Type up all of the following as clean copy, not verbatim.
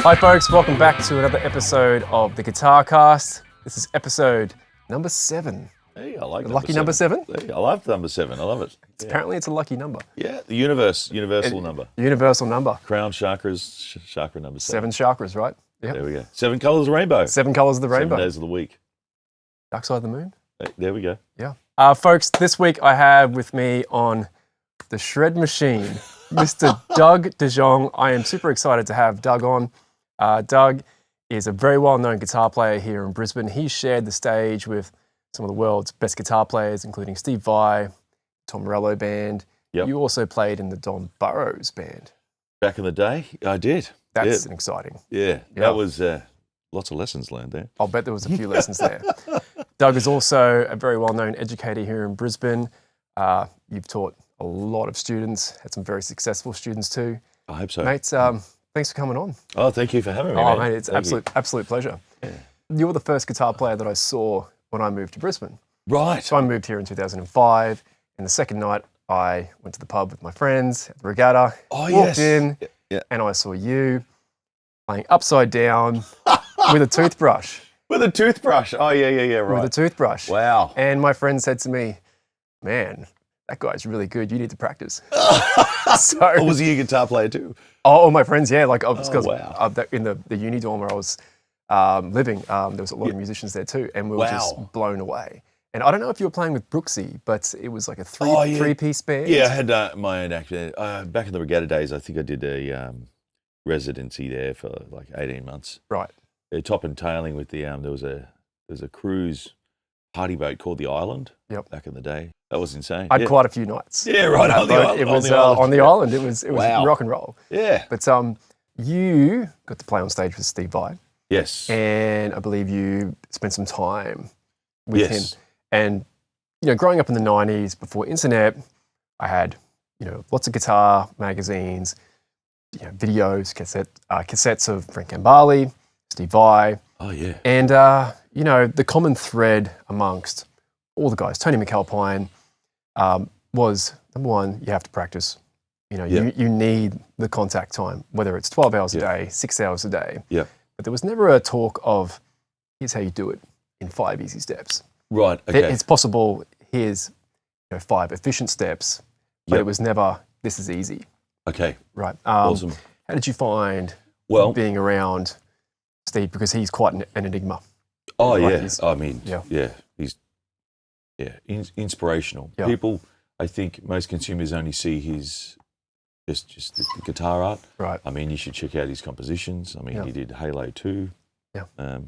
Hi folks, welcome back to another episode of the Guitar Cast. This is episode number 7. Hey, I like the lucky number 7. Hey, I love number 7. I love it. Apparently it's a lucky number. Yeah, the universal number. Universal number. Crown chakras, chakra number 7. 7 chakras, right? Yeah. There we go. 7 colours of the rainbow. 7 colours of the rainbow. 7 days of the week. Dark side of the moon. Hey, there we go. Yeah. Folks, this week I have with me on the shred machine, Mr. Doug Dejong. I am super excited to have Doug on. Doug is a very well-known guitar player here in Brisbane. He's shared the stage with some of the world's best guitar players, including Steve Vai, Tom Morello band. Yep. You also played in the Don Burrows band. Back in the day, I did. That's exciting. Yeah, that was lots of lessons learned there. I'll bet there was a few lessons there. Doug is also a very well-known educator here in Brisbane. You've taught a lot of students, had some very successful students too. I hope so. Mates, thanks for coming on. Oh, thank you for having me, mate, it's absolute pleasure. Yeah. You were the first guitar player that I saw when I moved to Brisbane. Right. So I moved here in 2005, and the second night I went to the pub with my friends at the regatta, walked in, and I saw you playing upside down with a toothbrush. With a toothbrush. Oh, yeah, right. With a toothbrush. Wow. And my friend said to me, man, that guy's really good. You need to practice. So, was he a guitar player too? Oh, my friends, yeah. Like, because wow. In the uni dorm where I was living, there was a lot of musicians there too, and we were just blown away. And I don't know if you were playing with Brooksy, but it was like a three-piece band. Yeah, I had my own act. Back in the regatta days, I think I did a residency there for like 18 months. Right. Top and tailing with the there was a cruise party boat called the Island. Yep. Back in the day, that was insane. I had quite a few nights. Yeah, right on the island. It was on the island. It was wow. rock and roll. Yeah. But you got to play on stage with Steve Vai. Yes. And I believe you spent some time with him. And growing up in the 90s, before internet, I had lots of guitar magazines, videos, cassettes of Frank Gambale, Steve Vai. Oh yeah. And the common thread amongst all the guys, Tony McAlpine, was number one, you have to practice. You need the contact time, whether it's 12 hours a day, 6 hours a day. Yeah. But there was never a talk of, here's how you do it in 5 easy steps. Right. Okay. It's possible, here's 5 efficient steps, but it was never, this is easy. Okay. Right. Awesome. How did you find being around Steve? Because he's quite an enigma. Oh, yeah. I mean, yeah. He's inspirational. Yeah. People, I think most consumers only see his just the guitar art. Right. I mean, you should check out his compositions. I mean, he did Halo 2. Yeah.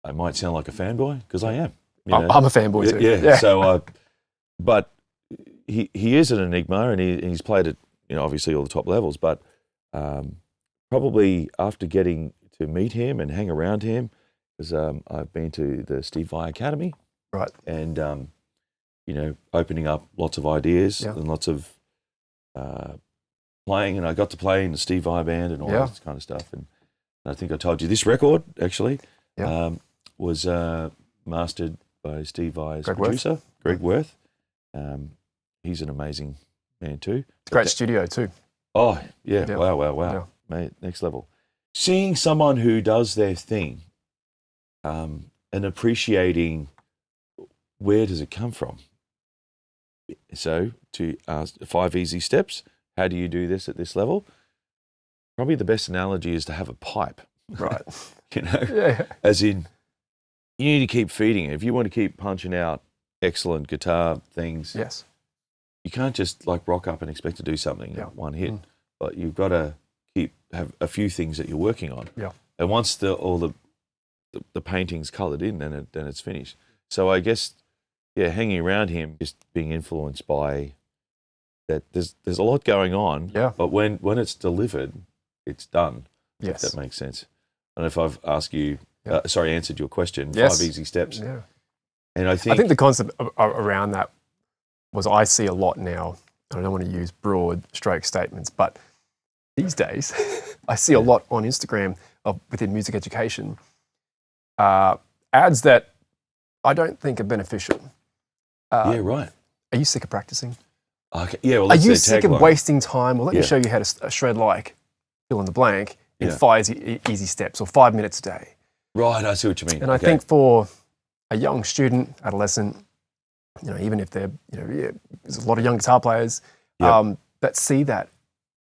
I might sound like a fanboy because I am. I'm a fanboy too. Yeah. So, but he is an enigma, and he's played at obviously all the top levels. But probably after getting to meet him and hang around him, because I've been to the Steve Vai Academy, right, and opening up lots of ideas and lots of playing, and I got to play in the Steve Vai band and all that kind of stuff. And I think I told you this record actually was mastered by Steve Vai's producer, Greg Worth. He's an amazing man too. It's a great studio too. Oh, yeah. Wow. Yeah. Mate, next level. Seeing someone who does their thing and appreciating where does it come from. So to ask 5 easy steps, how do you do this at this level? Probably the best analogy is to have a pipe. Right. As in, you need to keep feeding it. If you want to keep punching out excellent guitar things, you can't just like rock up and expect to do something in one hit. But you've got to have a few things that you're working on. Yeah. And once all the painting's coloured in, then it's finished. So I guess, hanging around him, just being influenced by that. There's a lot going on. Yeah. But when it's delivered, it's done. Yes. If that makes sense. And if I've asked you, answered your question, 5 easy steps. Yeah. And I think the concept around that was I see a lot now, and I don't want to use broad stroke statements, but these days I see a lot on Instagram within music education, ads that I don't think are beneficial. right. Are you sick of practicing? Okay. Yeah, well, are that's you their sick tagline. of wasting time? Well, let me show you how to shred like fill in the blank. in Yeah. 5 easy steps or 5 minutes a day. Right, I see what you mean. And I think for a young student, adolescent, even if they're, there's a lot of young guitar players that see that,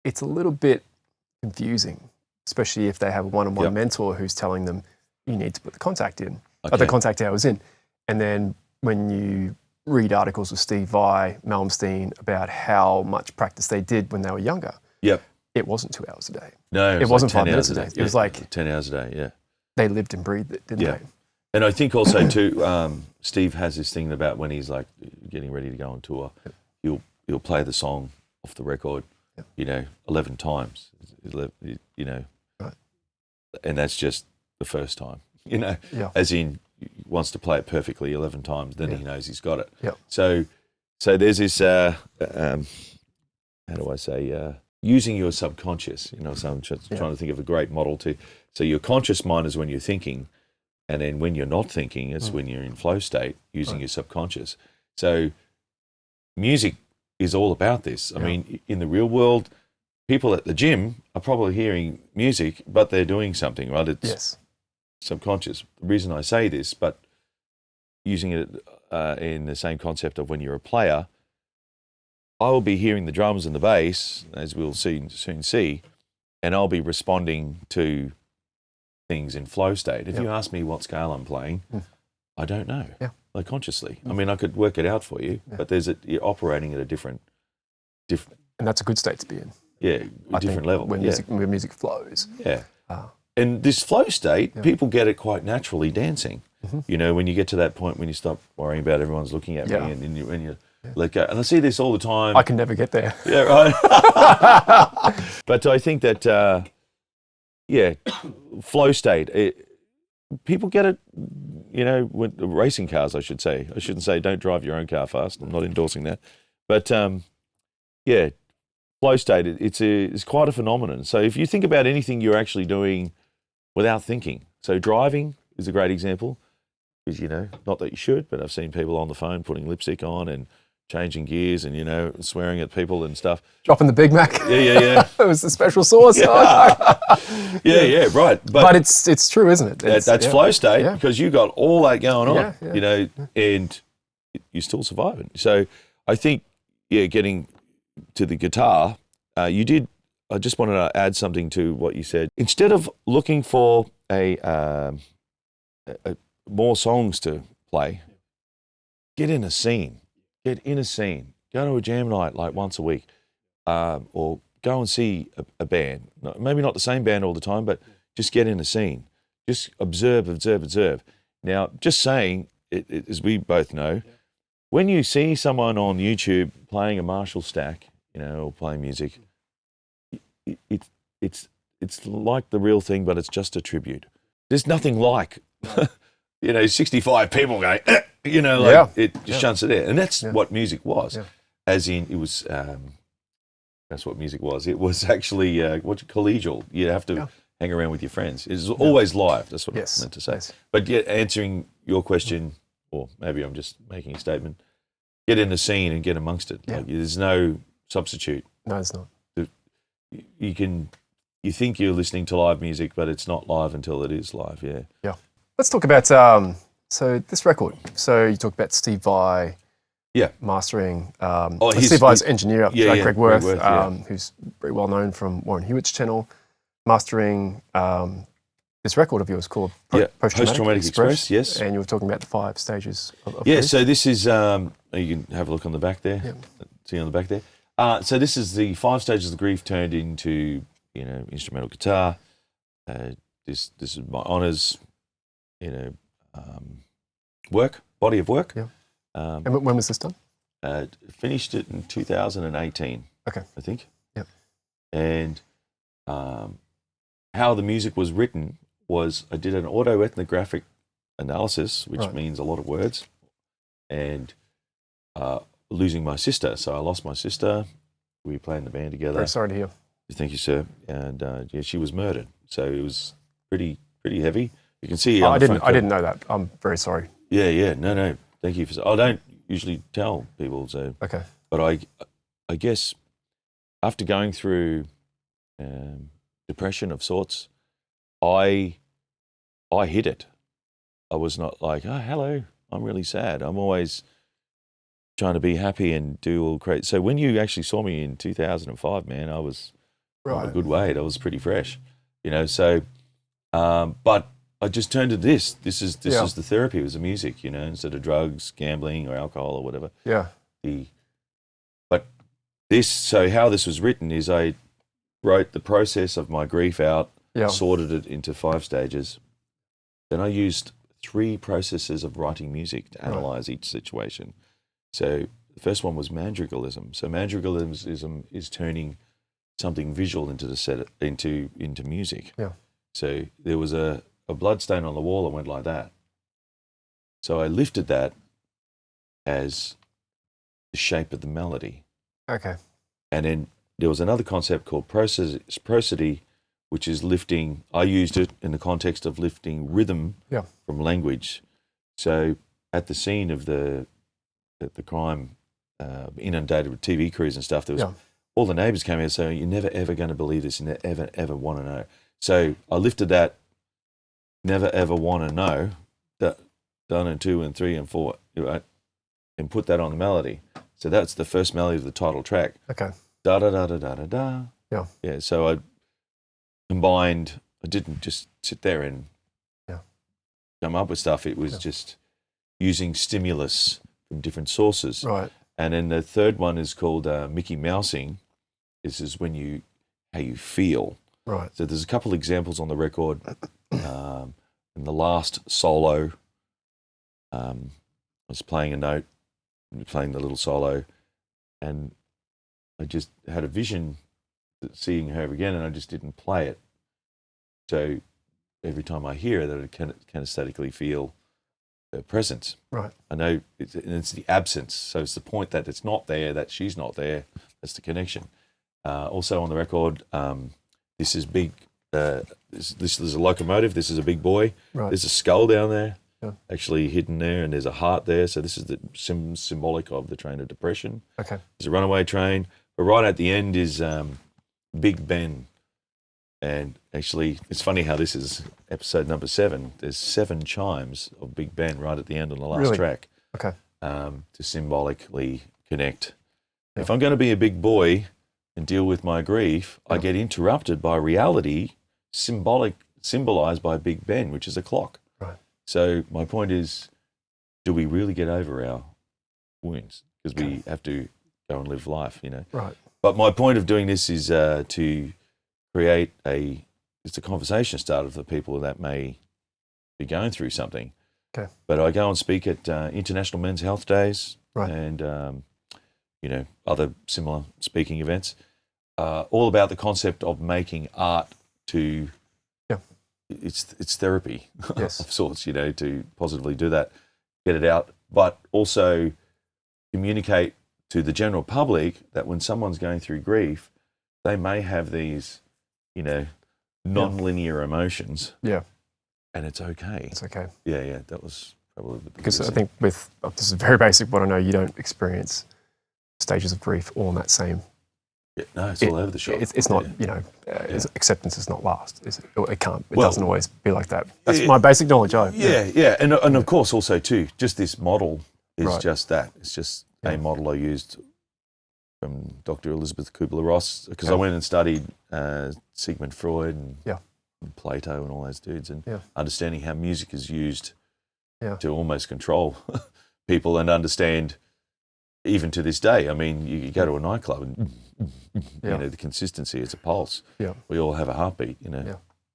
it's a little bit confusing, especially if they have a one-on-one mentor who's telling them you need to put the contact in, the contact hours in. And then when you read articles with Steve Vai, Malmsteen about how much practice they did when they were younger, it wasn't 2 hours a day. No, it wasn't like 5 minutes a day. It was like 10 hours a day, yeah. They lived and breathed it, didn't they? And I think also too, Steve has this thing about when he's like getting ready to go on tour, he'll play the song off the record, 11 times, Right. And that's just the first time, as in he wants to play it perfectly 11 times, then he knows he's got it. So there's this, how do I say, using your subconscious, so I'm just trying to think of a great model too. So your conscious mind is when you're thinking, and then when you're not thinking, it's when you're in flow state, using your subconscious. So music is all about this. I mean, in the real world, people at the gym are probably hearing music, but they're doing something, right? It's subconscious. The reason I say this, but using it in the same concept of when you're a player, I will be hearing the drums and the bass, as we'll soon see, and I'll be responding to things in flow state. If you ask me what scale I'm playing, I don't know, like consciously. I mean, I could work it out for you, but you're operating at a different. And that's a good state to be in. Yeah, a different level. When music flows. Yeah. And this flow state, people get it quite naturally dancing. When you get to that point when you stop worrying about everyone's looking at me and you let go. And I see this all the time. I can never get there. Yeah, right. But I think that, flow state, people get it, with racing cars, I should say. I shouldn't say don't drive your own car fast. I'm not endorsing that. But, flow state, it's quite a phenomenon. So if you think about anything you're actually doing without thinking, so driving is a great example, because, not that you should, but I've seen people on the phone putting lipstick on and changing gears and, swearing at people and stuff. Dropping the Big Mac. Yeah. It was the special sauce. Right. But it's true, isn't it? That's flow state because you got all that going on, and you're still surviving. So I think, getting to the guitar, I just wanted to add something to what you said. Instead of looking for more songs to play, get in a scene. Get in a scene. Go to a jam night like once a week, or go and see a band. Maybe not the same band all the time, but just get in a scene. Just observe. Now, just saying, as we both know, when you see someone on YouTube playing a Marshall stack, or playing music, it's like the real thing, but it's just a tribute. There's nothing like, 65 people going, it just shunts it there. And that's what music was. As in, it was, that's what music was. It was actually, collegial. You have to hang around with your friends. It's always live. That's what I meant to say. Yes. But yet, answering your question, or maybe I'm just making a statement, get in the scene and get amongst it. Like, there's no substitute. No, it's not. You think you're listening to live music, but it's not live until it is live. Yeah. Let's talk about so this record. So you talked about Steve Vai, mastering. Steve Vai's engineer, Greg Worth, who's very well known from Warren Hewitt's channel, mastering this record of yours called Post-Traumatic Express. Yes, and you were talking about the 5 stages of grief. grief. So this is you can have a look on the back there. See on the back there. So this is the 5 stages of grief turned into instrumental guitar. This is my honours, body of work. And when was this done? Finished it in 2018. Okay, I think. Yep. And how the music was written was I did an autoethnographic analysis, which means a lot of words, and losing my sister. So I lost my sister. We played in the band together. Very sorry to hear. Thank you, sir. And she was murdered. So it was pretty heavy. You can see. I didn't know that. I'm very sorry. Yeah. No. Thank you for. I don't usually tell people. So okay. But I guess after going through depression of sorts, I hit it. I was not like, oh, hello, I'm really sad. I'm always trying to be happy and do all great. So when you actually saw me in 2005, man, I was on a good weight. I was pretty fresh, So, but I just turned to this. This is the therapy. It was the music, instead of drugs, gambling, or alcohol or whatever. Yeah. But so how this was written is I wrote the process of my grief out, sorted it into 5 stages. Then I used 3 processes of writing music to analyze each situation. So the first one was madrigalism. So madrigalism is turning something visual into music. Yeah. So there was a blood stain on the wall and went like that. So I lifted that as the shape of the melody. Okay. And then there was another concept called prosody, which is lifting. I used it in the context of lifting rhythm from language. So at the scene of the crime, inundated with TV crews and stuff, there was all the neighbours came out saying, "You're never ever going to believe this, and never ever want to know." So I lifted that, "never ever want to know," that done in 2 and 3 and 4, right, and put that on the melody. So that's the first melody of the title track. Okay. Da da da da da da da. Yeah. Yeah. So I combined. I didn't just sit there and come up with stuff. It was just using stimulus from different sources. Right. And then the third one is called Mickey Mousing. This is how you feel. Right. So there's a couple examples on the record. In the last solo, I was playing a note, playing the little solo, and I just had a vision seeing her again, and I just didn't play it. So every time I hear it, I can kinesthetically feel her presence. Right. I know it's the absence. So it's the point that it's not there, that she's not there. That's the connection. Also on the record, this is big. This is a locomotive. This is a big boy. Right. There's a skull down there, actually hidden there, and there's a heart there. So this is the symbolic of the train of depression. Okay. There's a runaway train. But right at the end is Big Ben. And actually, it's funny how this is episode number 7. There's 7 chimes of Big Ben right at the end on the last track. Okay. To symbolically connect. If I'm going to be a big boy and deal with my grief, I get interrupted by reality, symbolized by Big Ben, which is a clock. Right. So my point is, do we really get over our wounds? Because we have to go and live life, Right. But my point of doing this is to create it's a conversation starter for people that may be going through something. Okay. But I go and speak at International Men's Health Days and, other similar speaking events, all about the concept of making art to, it's therapy of sorts, to positively do that, get it out, but also communicate to the general public that when someone's going through grief, they may have these, non-linear emotions. Yeah. And it's okay. It's okay. Yeah. That was probably the because I think this is very basic, but I know you don't experience stages of grief all in that same. Yeah, no, it's all over the shop. It's not, acceptance is not last. It can't. It doesn't always be like that. That's my basic knowledge. And of course also too, just this model is just that. It's just a model I used from Dr. Elizabeth Kubler-Ross, because I went and studied Sigmund Freud and Plato and all those dudes, and understanding how music is used to almost control people, and understand even to this day. I mean, you go to a nightclub and the consistency, it's a pulse. Yeah. We all have a heartbeat,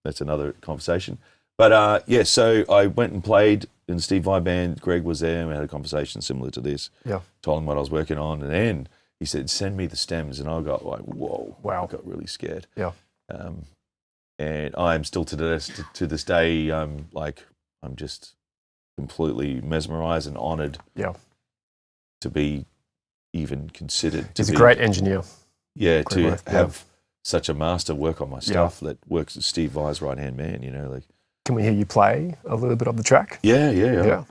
That's another conversation. But so I went and played in the Steve Vai band. Greg was there and we had a conversation similar to this. Yeah. Told him what I was working on, and then he said, "Send me the stems," and I got like, "Whoa!" Wow! I got really scared. Yeah. And I'm still to this day, I'm just completely mesmerized and honored. Yeah. To be even considered. He's a great engineer. Yeah. To have such a master work on my stuff that works as Steve Vai's right hand man. Can we hear you play a little bit of the track? Yeah.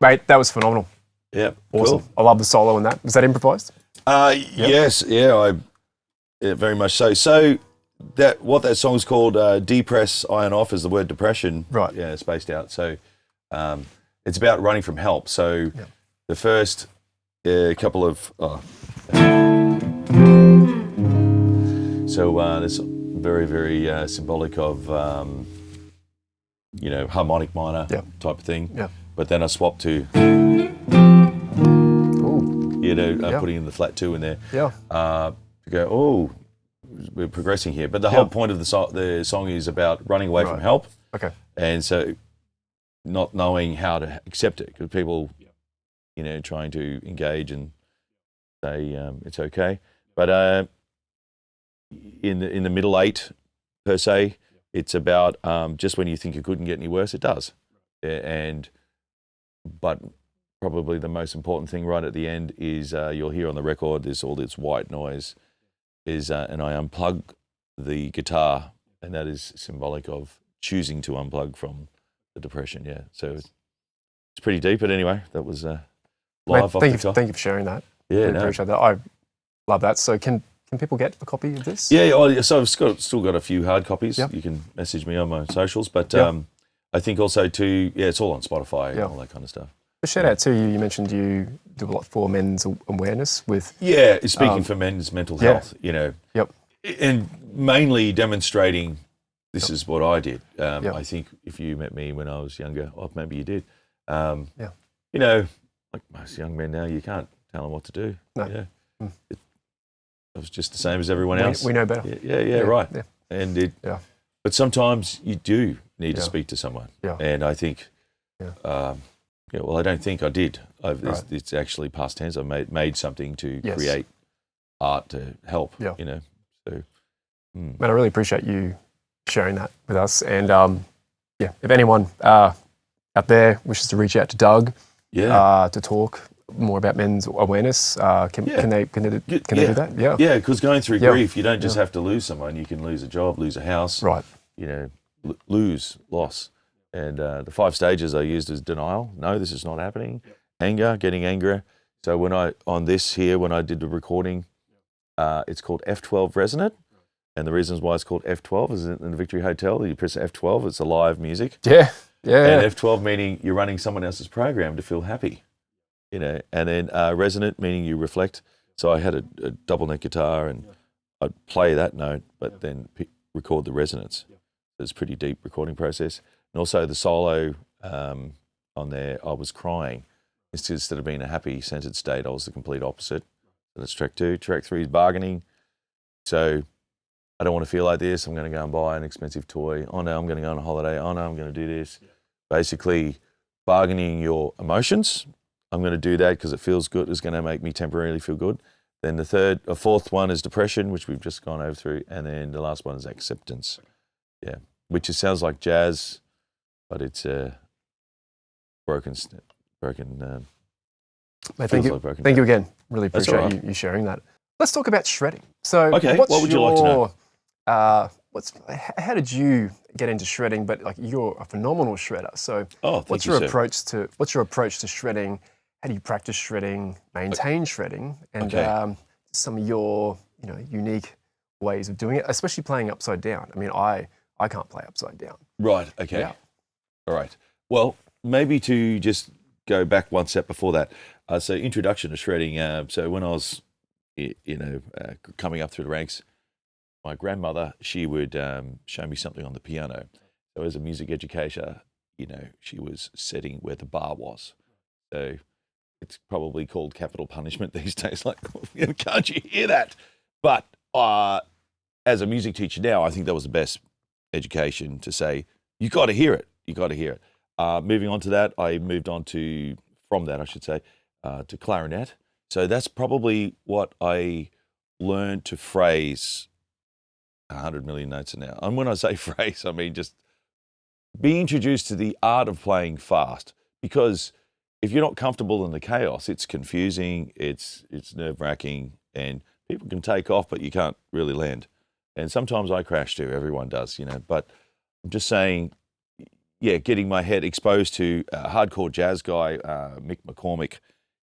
Mate, that was phenomenal. Yeah, Awesome. cool. I love the solo in that. Was that improvised? Yes, yeah, very much so. So what that song's called, depress, iron off, is the word depression. Right. Yeah, spaced out. So it's about running from help. So the first couple of that's very, very symbolic of harmonic minor type of thing. Yeah. But then I swapped to putting in the flat 2 in there. Yeah. To go, we're progressing here. But the whole point of the song is about running away from help. Okay. And so not knowing how to accept it, because people, trying to engage and say it's okay. But in the middle 8 per se, it's about just when you think it couldn't get any worse, it does. But probably the most important thing right at the end is you'll hear on the record there's all this white noise and I unplug the guitar, and that is symbolic of choosing to unplug from the depression. Yeah, so it's pretty deep. But anyway, that was live off the top. Thank you for sharing that. Yeah, really appreciate that. I love that. So can people get a copy of this? Yeah, so I've still got a few hard copies. Yep. You can message me on my socials, but I think also too, it's all on Spotify and all that kind of stuff. A shout out to you. You mentioned you do a lot for men's awareness with. Yeah, speaking for men's mental health, Yep. And mainly demonstrating this is what I did. I think if you met me when I was younger, or maybe you did, like most young men now, you can't tell them what to do. No. It was just the same as everyone else. We know better. Yeah, right. Yeah. And but sometimes you do need to speak to someone. Yeah. And I think, I don't think I did. It's actually past tense. I made something to create art to help. Yeah. So. Man, I really appreciate you sharing that with us. And if anyone out there wishes to reach out to Doug, to talk more about men's awareness, can they do that? Yeah. Yeah, because going through grief, you don't just have to lose someone. You can lose a job, lose a house. Right. Loss. And the 5 stages I used is denial. No, this is not happening. Anger, getting angry. So when I did the recording, it's called F12 Resonant. And the reasons why it's called F12 is in the Victory Hotel. You press F12, it's a live music. Yeah. And F12 meaning you're running someone else's program to feel happy. And then resonant meaning you reflect. So I had a double neck guitar and I'd play that note, but then record the resonance. It's a pretty deep recording process. And also the solo on there, I was crying. Instead of being a happy centered state, I was the complete opposite. So that's track 2. Track 3 is bargaining. So I don't want to feel like this. I'm going to go and buy an expensive toy. Oh no, I'm going to go on a holiday. Oh no, I'm going to do this. Basically bargaining your emotions. I'm going to do that because it feels good. It's going to make me temporarily feel good. Then the 4th one is depression, which we've just gone over through. And then the last one is acceptance. Yeah. Which sounds like jazz, but it's broken. Mate, thank you. Thank you again. Really appreciate you sharing that. Let's talk about shredding. So, what would you like to know? How did you get into shredding? But you're a phenomenal shredder. So, what's your approach to shredding? How do you practice shredding? Maintain shredding, and some of your unique ways of doing it, especially playing upside down. I mean, I can't play upside down. Right. Okay. Yeah. All right. Well, maybe to just go back one step before that. So introduction to shredding. So when I was, coming up through the ranks, my grandmother, she would show me something on the piano. So as a music educator, she was setting where the bar was. So it's probably called capital punishment these days. Like, can't you hear that? But as a music teacher now, I think that was the best education to say, you got to hear it. You got to hear it. Moving on to that, I moved on to clarinet. So that's probably what I learned to phrase 100 million notes an hour. And when I say phrase, I mean just be introduced to the art of playing fast. Because if you're not comfortable in the chaos, it's confusing, it's nerve-wracking, and people can take off, but you can't really land. And sometimes I crash too, everyone does, But I'm just saying, getting my head exposed to a hardcore jazz guy, Mick McCormick.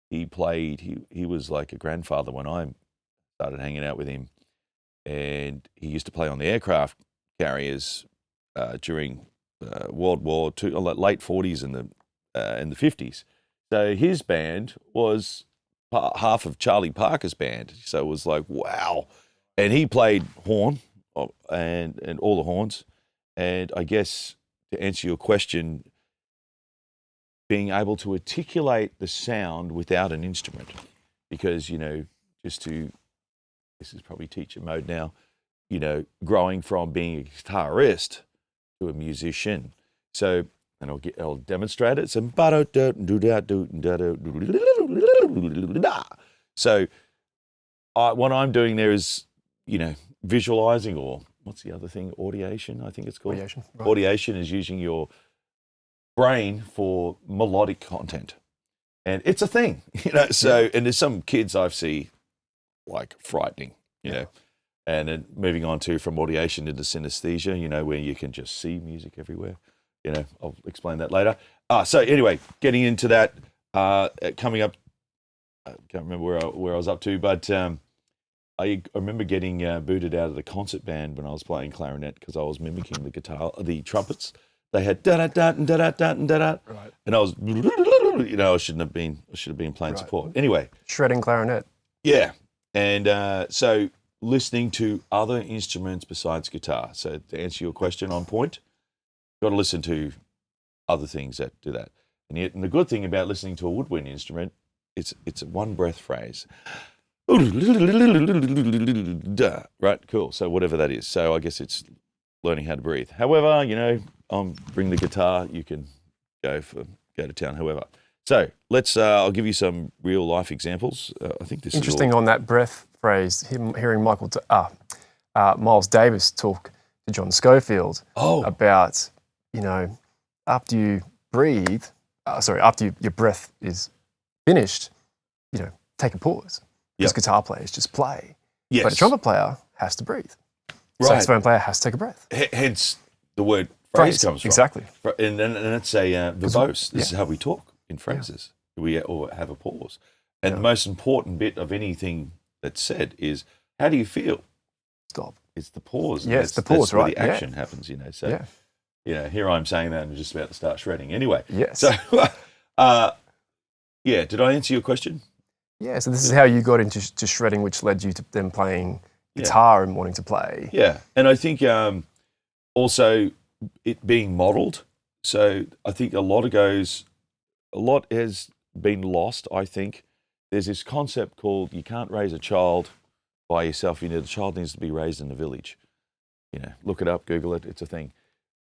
He was like a grandfather when I started hanging out with him. And he used to play on the aircraft carriers during World War II, late 40s and the 50s. So his band was half of Charlie Parker's band. So it was like, wow. And he played horn and all the horns. And I guess to answer your question, being able to articulate the sound without an instrument, because, this is probably teacher mode now, growing from being a guitarist to a musician. So, and I'll demonstrate it. So what I'm doing there is, visualizing, or what's the other thing? Audiation, I think it's called. Audiation. Right. Audiation is using your brain for melodic content. And it's a thing, so, and there's some kids I've seen like frightening, and then moving on to from audiation into synesthesia, where you can just see music everywhere. I'll explain that later. So anyway, getting into that, coming up, I can't remember where I was up to, but I remember getting booted out of the concert band when I was playing clarinet because I was mimicking the trumpets. They had da da da da da da da da, Right. and I was, I should have been playing support. Anyway, Shredding clarinet. yeah. And so listening to other instruments besides guitar. So to answer your question on point, got to listen to other things that do that. And the good thing about listening to a woodwind instrument, it's a one breath phrase. Right, cool. So whatever that is. So I guess it's learning how to breathe. However, bring the guitar. You can go to town. However. So let's. I'll give you some real life examples. I think this Interesting is on that breath phrase. Hearing Miles Davis talk to John Schofield about after you breathe, after your breath is finished, take a pause. Because guitar players just play, but a trumpet player has to breathe. Right. Saxophone player has to take a breath. Hence the word phrase comes from. Exactly. And it's a verbose. This is how we talk in phrases. We or have a pause. And the most important bit of anything that's said is, how do you feel? Stop. It's the pause. Yeah, it's the pause, that's where right. the action happens, So, here I'm saying that and I'm just about to start shredding. Anyway. Yes. So, did I answer your question? Yeah, so this is how you got into shredding, which led you to then playing guitar and wanting to play. Yeah, and I think also it being modelled. So I think a lot has been lost, I think. There's this concept called you can't raise a child by yourself. The child needs to be raised in the village. Look it up, Google it, it's a thing.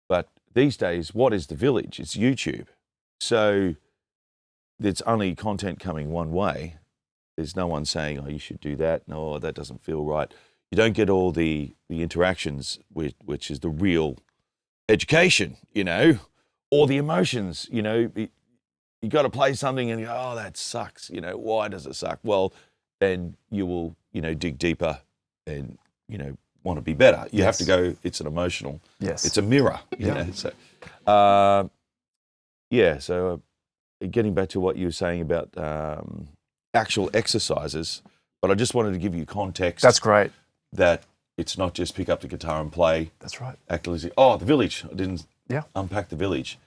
But these days, what is the village? It's YouTube. So there's only content coming one way. There's no one saying, oh, you should do that. No, that doesn't feel right. You don't get all the interactions, which is the real education, or the emotions, you got to play something and you go, oh, that sucks. Why does it suck? Well, then you will, dig deeper and, want to be better. You have to go, it's an emotional, it's a mirror, you know. So, so getting back to what you were saying about actual exercises, but I just wanted to give you context. That's great. That it's not just pick up the guitar and play. That's right. Actively, the village. I didn't unpack the village.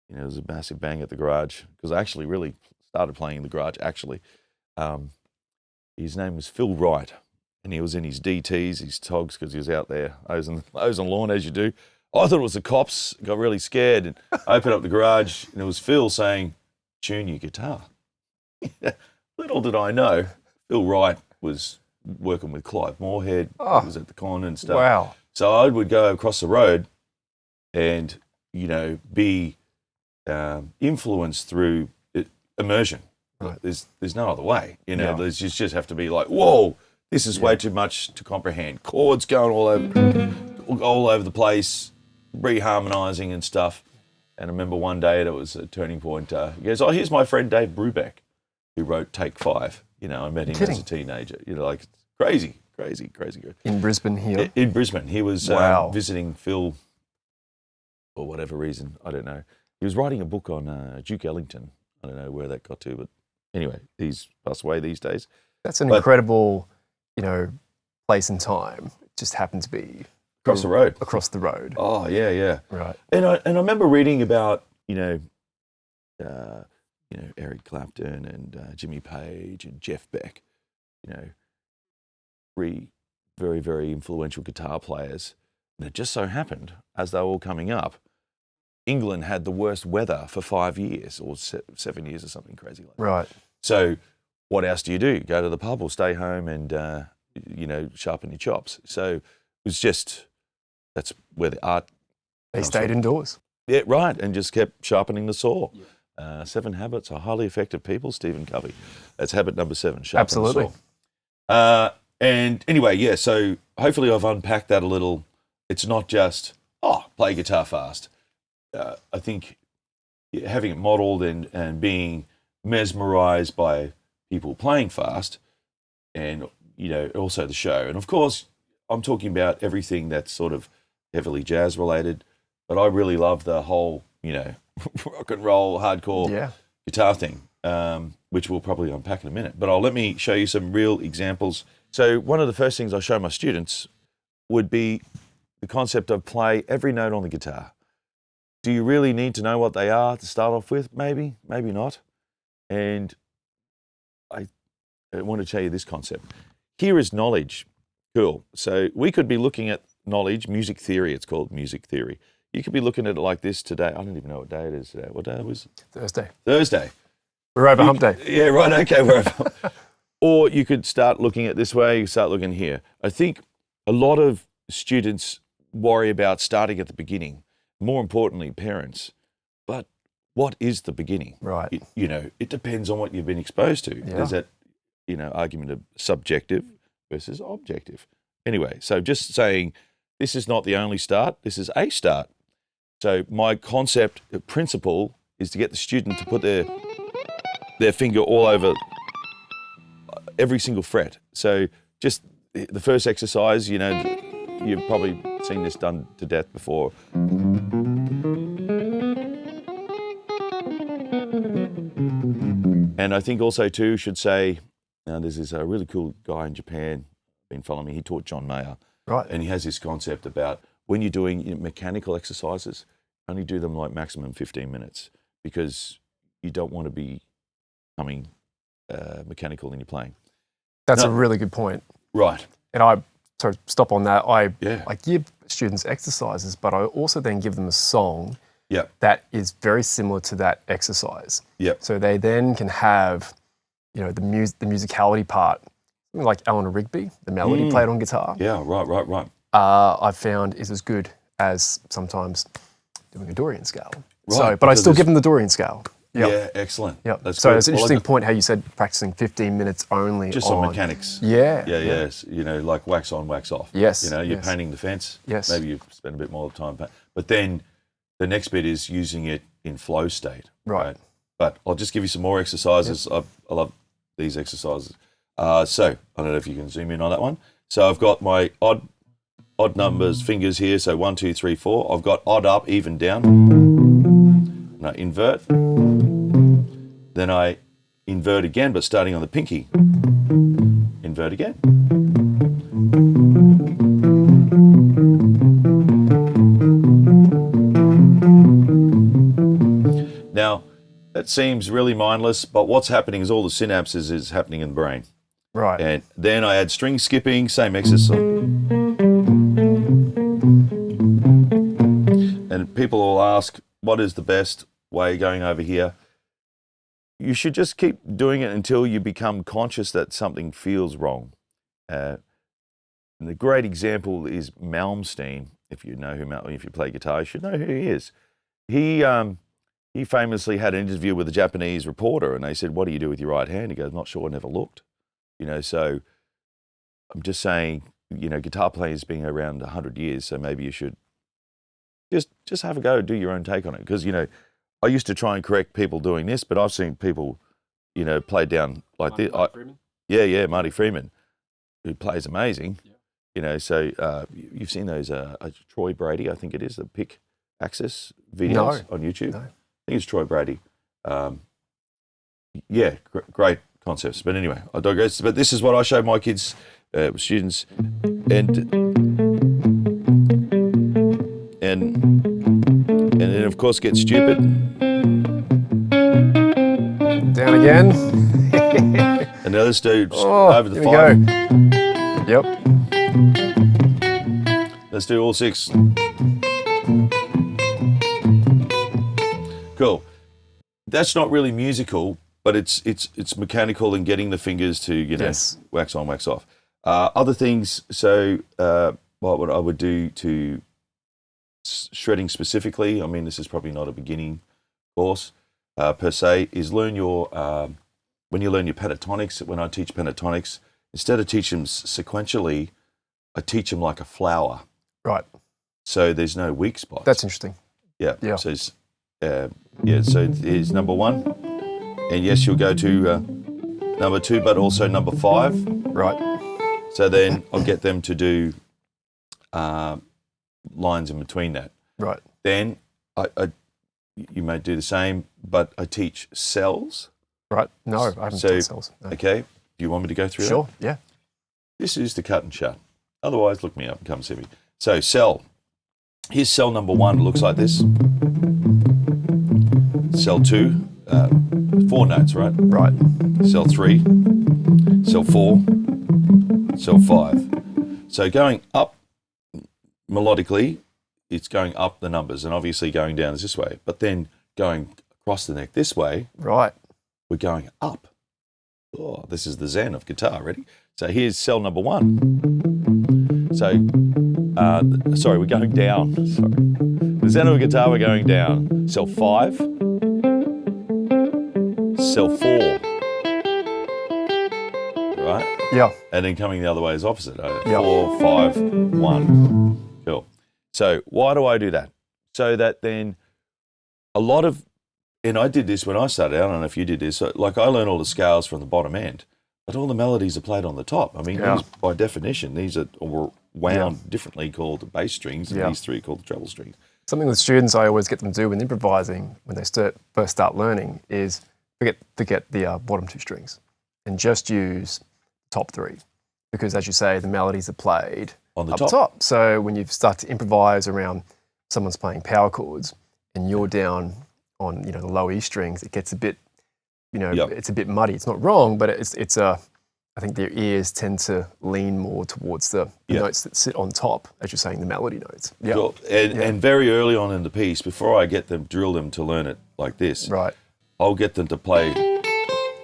There was a massive bang at the garage because I actually really started playing in the garage. Actually, his name was Phil Wright, and he was in his DTs, his togs, because he was out there hose on lawn as you do. I thought it was the cops. Got really scared and I opened up the garage, and it was Phil saying, "Tune your guitar." Little did I know, Phil Wright was working with Clive Moorhead. He was at the con and stuff. Wow. So I would go across the road and, be influenced through immersion. Right. There's no other way. There's you just have to be like, whoa, this is way too much to comprehend. Chords going all over the place, reharmonizing and stuff. And I remember one day that was a turning point. He goes, oh, here's my friend Dave Brubeck, who wrote Take 5. I met him as a teenager. Crazy. In Brisbane here? In Brisbane. He was visiting Phil or whatever reason, I don't know. He was writing a book on Duke Ellington. I don't know where that got to, but anyway, he's passed away these days. That's an incredible, place and time. It just happened to be Across the road. Across the road. Oh, yeah, yeah. Right. And I remember reading about, Eric Clapton and Jimmy Page and Jeff Beck, three very, very influential guitar players. And it just so happened, as they were all coming up, England had the worst weather for 5 years or 7 years or something crazy like that. Right. So what else do you do? Go to the pub or stay home and, sharpen your chops. So it was just, that's where the art... They stayed indoors. Yeah, right, and just kept sharpening the saw. Yeah. 7 habits of highly effective people, Stephen Covey. That's habit number 7, sharpen the saw. And anyway, yeah, so hopefully I've unpacked that a little. It's not just, play guitar fast. I think having it modeled and being mesmerized by people playing fast and, also the show. And of course, I'm talking about everything that's sort of heavily jazz related, but I really love the whole, rock and roll, hardcore guitar thing, which we'll probably unpack in a minute. But let me show you some real examples. So one of the first things I show my students would be the concept of play every note on the guitar. Do you really need to know what they are to start off with? Maybe, maybe not. And I want to tell you this concept. Here is knowledge. Cool. So we could be looking at knowledge, music theory. It's called music theory. You could be looking at it like this today. I don't even know what day it is today. What day was it? Thursday. Thursday. We're over hump day. Yeah, right. Okay, we're over. Or you could start looking at this way. You start looking here. I think a lot of students worry about starting at the beginning. More importantly, parents. But what is the beginning? Right. It depends on what you've been exposed to. Yeah. There's that, argument of subjective versus objective. Anyway, so just saying this is not the only start. This is a start. So my concept, principle, is to get the student to put their finger all over every single fret. So just the first exercise, you've probably seen this done to death before. And I think also too should say, there's this really cool guy in Japan, been following me, he taught John Mayer. Right. And he has this concept about when you're doing mechanical exercises, only do them like maximum 15 minutes because you don't want to be becoming mechanical in your playing. That's a really good point. Right. And stop on that. I Yeah. give students exercises, but I also then give them a song Yep. that is very similar to that exercise. Yep. So they then can have, the musicality part, like Eleanor Rigby, the melody played on guitar. Yeah, right. I've found is as good as sometimes doing a Dorian scale. Right, But I still give them the Dorian scale. Yep. Yeah, excellent. Yep. That's So good. it's an interesting point how you said practicing 15 minutes only Just on mechanics. Yeah. Yes. Like wax on, wax off. Yes. You're painting the fence. Yes. Maybe you spend a bit more time. But then the next bit is using it in flow state. Right. But I'll just give you some more exercises. I love these exercises. So I don't know if you can zoom in on that one. So I've got my odd numbers fingers here. So 1, 2, 3, 4. I've got odd up, even down. And I invert. Then I invert again, but starting on the pinky. Invert again. Now, that seems really mindless, but what's happening is all the synapses is happening in the brain. Right. And then I add string skipping, same exercise. And people will ask, what is the best way going over here? You should just keep doing it until you become conscious that something feels wrong. And the great example is Malmsteen. If you know if you play guitar, you should know who he is. He famously had an interview with a Japanese reporter, and they said, "What do you do with your right hand?" He goes, "Not sure, never looked." So I'm just saying, guitar playing has been around 100 years, so maybe you should just have a go, do your own take on it. Because, I used to try and correct people doing this, but I've seen people, play down like this. Marty Freeman? Yeah, Marty Freeman, who plays amazing. Yeah. So you've seen those, Troy Brady, I think it is, the pick access videos on YouTube? No. I think it's Troy Brady. Great concepts. But anyway, I digress. But this is what I show my kids, students, and then of course get stupid. Down again. And now let's do over the here 5. we go. Yep. Let's do all 6. Cool. That's not really musical, but it's mechanical in getting the fingers to wax on, wax off. Other things. So what I would do to shredding specifically. I mean, this is probably not a beginning course per se. Is learn your when you learn your pentatonics. When I teach pentatonics, instead of teaching them sequentially, I teach them like a flower. Right. So there's no weak spots. That's interesting. Yeah. So it's, so here's number 1, and yes, you'll go to number 2, but also number 5. Right. So then I'll get them to do lines in between that. Right. Then you may do the same, but I teach cells. Right. No, I haven't done cells. No. Okay. Do you want me to go through that? Sure. Yeah. This is the cut and shut. Otherwise, look me up and come see me. So cell. Here's cell number 1. It looks like this. Cell 2, 4 notes, right? Right. Cell 3, cell 4, cell 5. So going up melodically, it's going up the numbers, and obviously going down is this way. But then going across the neck this way, right, we're going up. Oh, this is the Zen of guitar. Ready? So here's cell number 1. So, sorry, we're going down. Sorry. The Zen of guitar, we're going down. Cell 5, cell 4. Right? Yeah. And then coming the other way is opposite. 4, 5, 1. Cool. So why do I do that? So that then a lot of, and I did this when I started out, I don't know if you did this, so like I learned all the scales from the bottom end, but all the melodies are played on the top. I mean, these, by definition, these are wound differently called bass strings, and these 3 are called treble strings. Something with students I always get them to do when improvising, when they first start learning, is forget the bottom 2 strings and just use the top 3. Because as you say, the melodies are played on the up top. So when you start to improvise around someone's playing power chords and you're down on the low E strings, it gets a bit, it's a bit muddy. It's not wrong, but I think their ears tend to lean more towards the notes that sit on top, as you're saying, the melody notes. Yeah. Sure. And very early on in the piece, before I drill them to learn it like this, right, I'll get them to play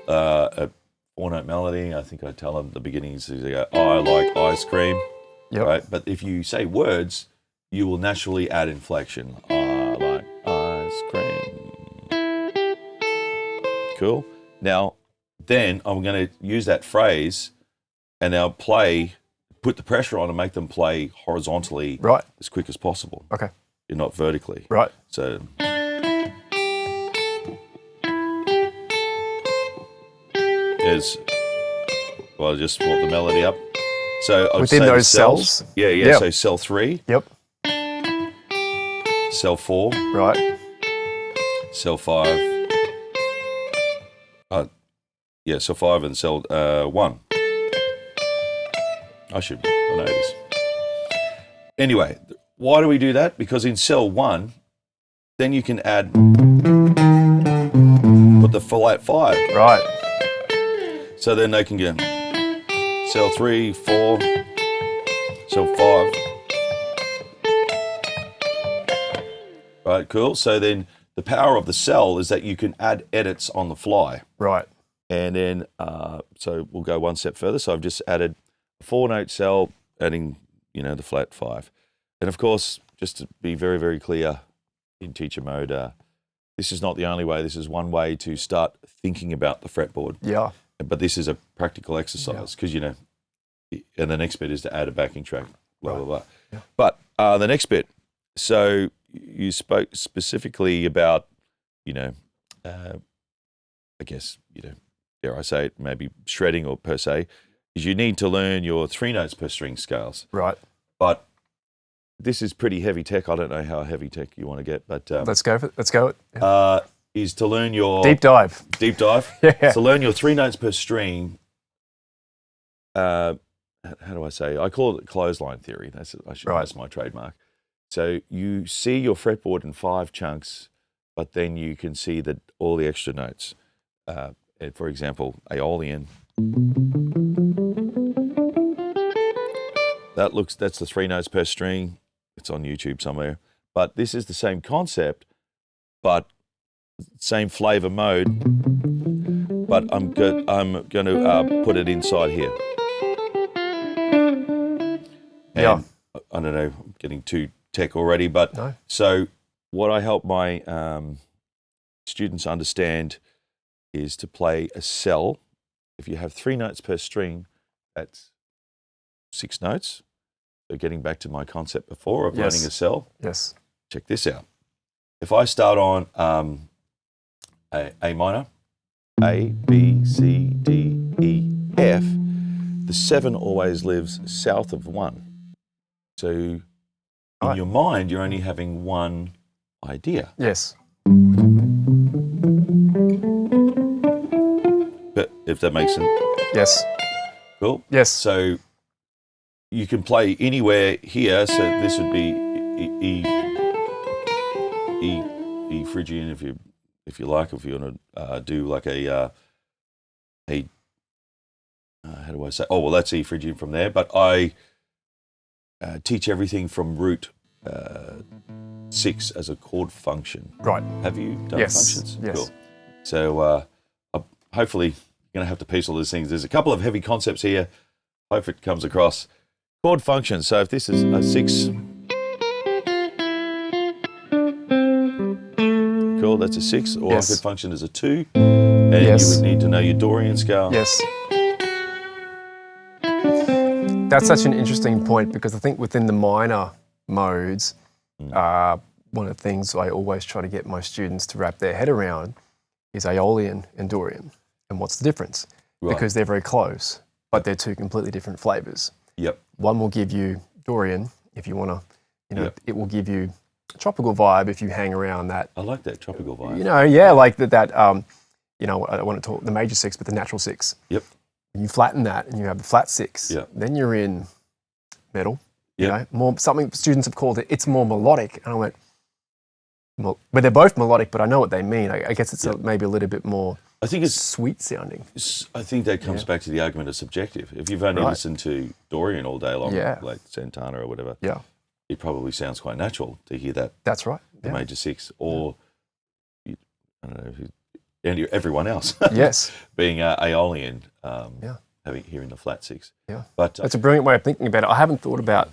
a 4-note melody. I think I tell them at the beginning, so they go, I like ice cream. Yep. Right? But if you say words, you will naturally add inflection. I like ice cream. Cool. Now, then I'm going to use that phrase and now put the pressure on and make them play horizontally as quick as possible. Okay. You're not vertically. Right. So just swap the melody up. So I'd within say those cells? Yeah. Yep. So cell 3. Yep. Cell 4. Right. Cell 5. Cell 5 and cell 1. I know this. Anyway, why do we do that? Because in cell 1, then you can put the flat 5. Right. So then they can get cell 3, 4, cell 5. Right, cool. So then the power of the cell is that you can add edits on the fly. Right. And then, so we'll go one step further. So I've just added a 4-note cell, adding, the flat 5. And of course, just to be very, very clear in teacher mode, this is not the only way. This is one way to start thinking about the fretboard. Yeah. But this is a practical exercise because, and the next bit is to add a backing track, blah, blah, blah. Yeah. But the next bit, so you spoke specifically about, I guess, dare I say it, maybe shredding or per se, is you need to learn your 3 notes per string scales. Right. But this is pretty heavy tech. I don't know how heavy tech you want to get, but Let's go. Let's go. Yeah. Is to learn your Deep dive. Deep dive. Yeah. To learn your 3 notes per string. How do I say? I call it clothesline theory. That's my trademark. So you see your fretboard in 5 chunks, but then you can see that all the extra notes. For example, Aeolian. That's the 3 notes per string. It's on YouTube somewhere. But this is the same concept, but same flavor mode. But I'm going to put it inside here. And I don't know, I'm getting too tech already, but no. So what I help my students understand is to play a cell. If you have 3 notes per string, that's 6 notes. So getting back to my concept before of learning a cell. Yes. Check this out. If I start on A minor, A, B, C, D, E, F, the 7 always lives south of 1. So in your mind, you're only having one idea. Yes. But if that makes sense. Yes. Cool. Yes. So you can play anywhere here. So this would be E Phrygian if you like. If you want to do like a how do I say? Oh well, that's E Phrygian from there. But I teach everything from root 6 as a chord function. Right. Have you done functions? Yes. Cool. So hopefully you're going to have to piece all these things. There's a couple of heavy concepts here. Hope it comes across. Chord function. So if this is a 6, cool, that's a 6. Or I could function as a 2. And you would need to know your Dorian scale. Yes. That's such an interesting point because I think within the minor modes, one of the things I always try to get my students to wrap their head around is Aeolian and Dorian. And what's the difference? Right. Because they're very close, but they're 2 completely different flavors. Yep. One will give you Dorian if you want to, it will give you a tropical vibe if you hang around that. I like that tropical vibe. Like that I don't want to talk the major 6, but the natural 6. Yep. You flatten that and you have the flat 6. Yep. Then you're in metal. Yep. More something students have called it's more melodic. And I went, well, they're both melodic, but I know what they mean. I guess it's maybe a little bit more sweet sounding. I think that comes back to the argument of subjective. If you've only listened to Dorian all day long, like Santana or whatever, it probably sounds quite natural to hear that. That's right. The major 6, or I don't know, everyone else. Yes. Being Aeolian, hearing the flat 6. Yeah. But that's a brilliant way of thinking about it. I haven't thought about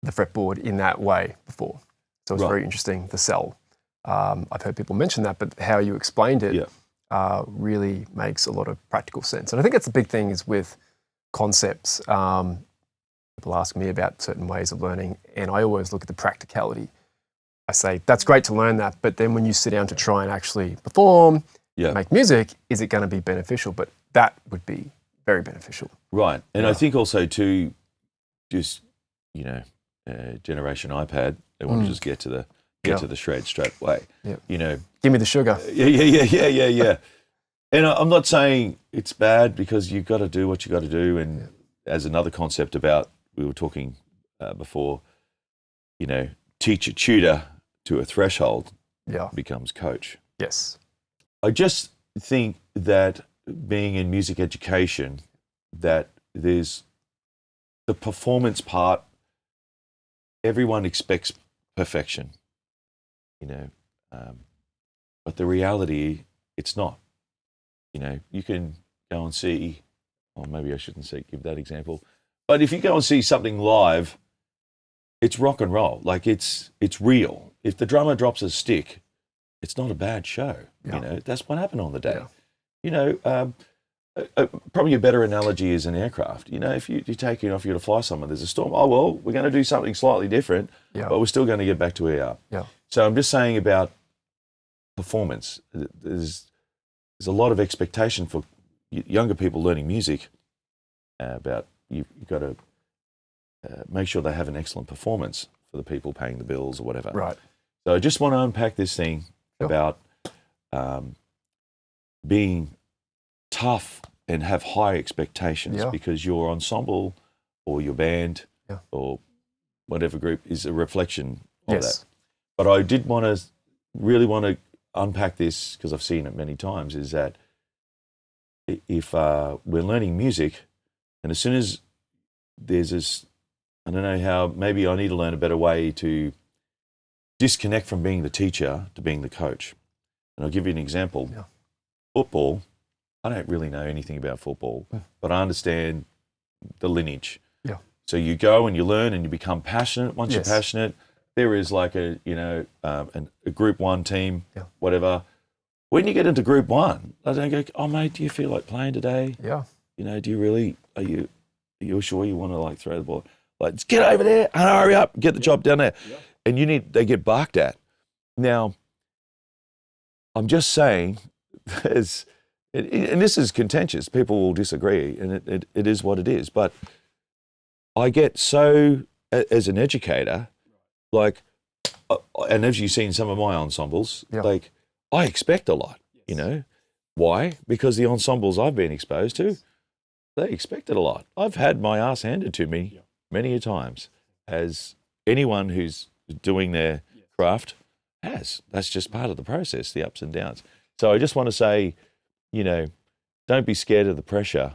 the fretboard in that way before. So it's very interesting, the cell. I've heard people mention that, but how you explained it really makes a lot of practical sense. And I think that's the big thing is with concepts. People ask me about certain ways of learning, and I always look at the practicality. I say, that's great to learn that, but then when you sit down to try and actually perform, make music, is it going to be beneficial? But that would be very beneficial. Right. And I think also too, just, generation iPad, they want to just get to the shred straight away. Yeah. Give me the sugar. Yeah. And I'm not saying it's bad because you've got to do what you got to do. And as another concept about, we were talking before, teacher, tutor to a threshold becomes coach. Yes. I just think that being in music education, that there's the performance part, everyone expects perfection, but the reality, it's not. You can go and see, or maybe I shouldn't give that example, but if you go and see something live, it's rock and roll. Like it's real. If the drummer drops a stick, it's not a bad show. That's what happened on the day. Probably a better analogy is an aircraft. If you're taking off, you're going to fly somewhere, there's a storm. Oh, well, we're going to do something slightly different, but we're still going to get back to where we are. Yeah. So I'm just saying about performance. There's a lot of expectation for younger people learning music about you've got to make sure they have an excellent performance for the people paying the bills or whatever. Right. So I just want to unpack this thing about being tough and have high expectations because your ensemble or your band or whatever group is a reflection of that. But I did really want to unpack this because I've seen it many times, is that if we're learning music and as soon as there's this, I don't know how, maybe I need to learn a better way to disconnect from being the teacher to being the coach. And I'll give you an example. Yeah. Football, I don't really know anything about football, but I understand the lineage. Yeah. So you go and you learn and you become passionate. Once you're passionate, there is like a Group 1 team, whatever. When you get into Group 1, I don't go, oh mate, do you feel like playing today? Yeah. You know, do you really, are you sure you want to like throw the ball? Like, just get over there and hurry up, get the job done there. Yeah. And they get barked at. Now, I'm just saying, and this is contentious, people will disagree, and it is what it is, but I get so, as an educator, like, and as you've seen some of my ensembles, like, I expect a lot, you know. Why? Because the ensembles I've been exposed to, they expected a lot. I've had my ass handed to me many a times, as anyone who's doing their craft has. That's just part of the process, the ups and downs. So I just want to say, you know, don't be scared of the pressure,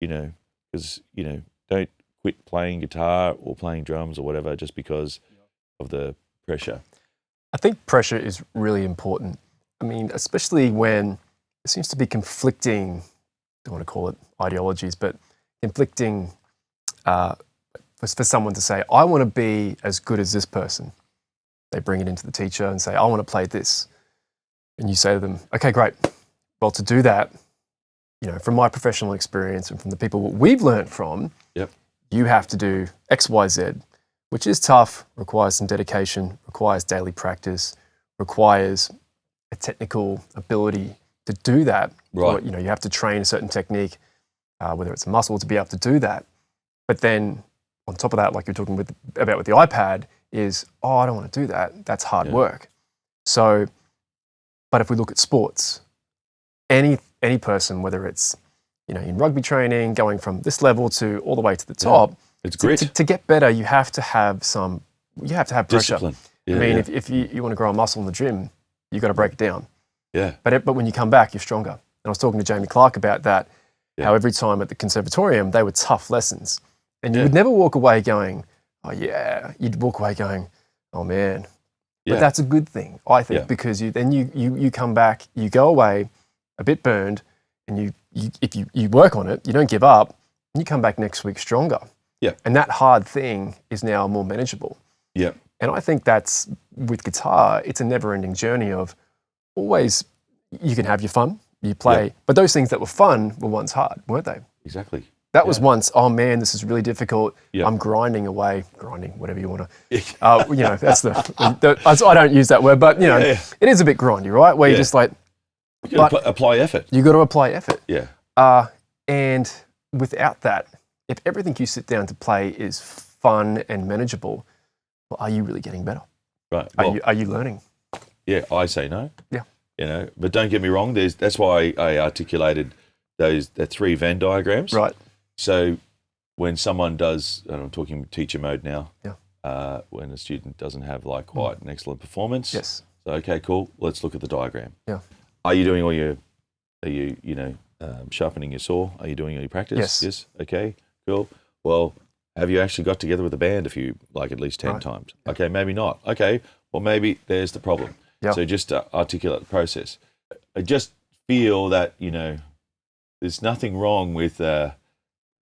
you know, because, you know, don't quit playing guitar or playing drums or whatever just because of the pressure. I think pressure is really important. I mean, especially when there seems to be conflicting, I don't want to call it ideologies, but conflicting for someone to say, I want to be as good as this person. They bring it into the teacher and say, I want to play this. And you say to them, okay, great. Well, to do that, you know, from my professional experience and from the people we've learned from, you have to do X, Y, Z, which is tough, requires some dedication, requires daily practice, requires a technical ability to do that. Right. Or, you know, you have to train a certain technique, whether it's a muscle, to be able to do that. But then on top of that, like you're talking about with the iPad, is, oh, I don't want to do that. That's hard work. So, but if we look at sports, any person, whether it's, you know, in rugby training, going from this level to all the way to the top, it's grit. To get better, you have to have pressure. Discipline. Yeah, I mean, if you want to grow a muscle in the gym, you've got to break it down. Yeah. But when you come back, you're stronger. And I was talking to Jamie Clark about that, how every time at the conservatorium, they were tough lessons. And you would never walk away going, oh yeah, you'd walk away going, oh man. But that's a good thing, I think, because you come back, you go away a bit burned, and if you work on it, you don't give up, and you come back next week stronger. Yeah. And that hard thing is now more manageable. Yeah. And I think that's, with guitar, it's a never-ending journey of always, you can have your fun, you play, but those things that were fun were once hard, weren't they? Exactly. That was once, oh man, this is really difficult. I'm grinding away, whatever you want to. You know, that's I don't use that word, but you know, it is a bit grindy, right? Where you're just like, you got to apply effort. You got to apply effort. Yeah. And without that, if everything you sit down to play is fun and manageable, well, are you really getting better? Right. Well, are you learning? Yeah, I say no. Yeah. You know, but don't get me wrong. That's why I articulated the 3 Venn diagrams. Right. So when someone does, and I'm talking teacher mode now, when a student doesn't have like quite an excellent performance. Yes. So, okay, cool. Let's look at the diagram. Yeah. Are you doing sharpening your saw? Are you doing any practice? Yes. Yes. Okay, cool. Well, have you actually got together with a band at least 10 times? Yeah. Okay, maybe not. Okay, well, maybe there's the problem. Yeah. So just articulate the process. I just feel that, you know, there's nothing wrong with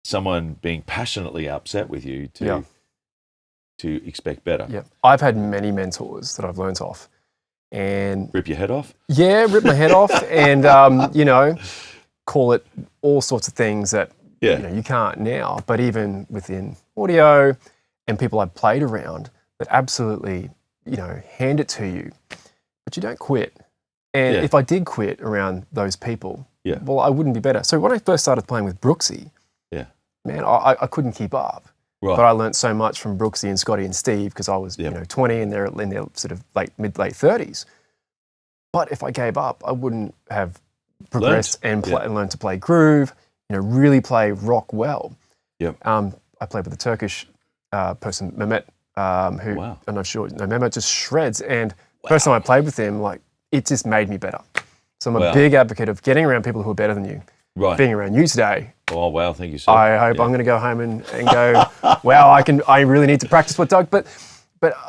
someone being passionately upset with you to expect better. Yeah. I've had many mentors that I've learnt off. And rip your head off? Yeah, rip my head off and, you know, call it all sorts of things that you know, you can't now. But even within audio and people I've played around that absolutely, you know, hand it to you, but you don't quit. And if I did quit around those people, well, I wouldn't be better. So when I first started playing with Brooksy, man, I couldn't keep up. Right. But I learnt so much from Brooksy and Scotty and Steve because I was, 20 and they're in their sort of late 30s. But if I gave up, I wouldn't have progressed and learned to play groove, really play rock well. Yep. I played with a Turkish person, Mehmet, who I'm not sure, Mehmet just shreds. And first time I played with him, like, it just made me better. So I'm a big advocate of getting around people who are better than you. Right. Being around you today. Oh, wow. Thank you, sir. I hope I'm going to go home and go, wow, I really need to practice what Doug, but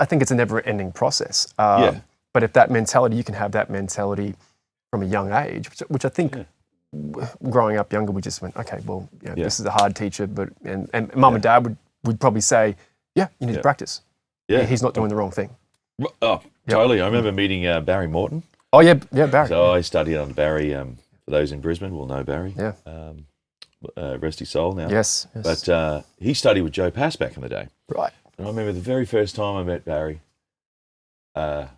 I think it's a never ending process. But if that mentality, you can have that mentality from a young age, which I think growing up younger, we just went, okay, well, this is a hard teacher, but and mum and dad would probably say, you need to practice. Yeah. He's not doing the wrong thing. Oh, totally. I remember meeting Barry Morton. Oh, yeah, Barry. So I studied under Barry. For those in Brisbane will know Barry. Yeah. Rest his soul now. Yes. But he studied with Joe Pass back in the day. Right. And I remember the very first time I met Barry, I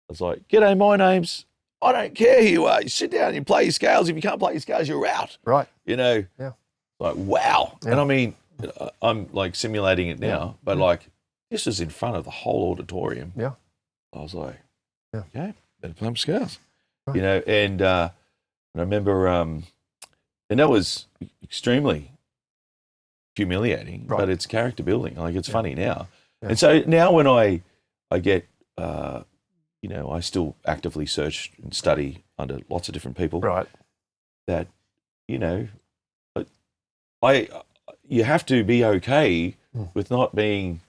was like, "G'day, my name's, I don't care who you are. You sit down and you play your scales. If you can't play your scales, you're out." Right. Yeah. Like, wow. Yeah. And I mean, I'm like simulating it now, but like this was in front of the whole auditorium. Yeah. I was like, okay, better play my scales. Right. And I remember, and that was extremely humiliating, but it's character building. Like, it's funny now. Yeah. And so now when I get, I still actively search and study under lots of different people. Right. That, you have to be okay with not getting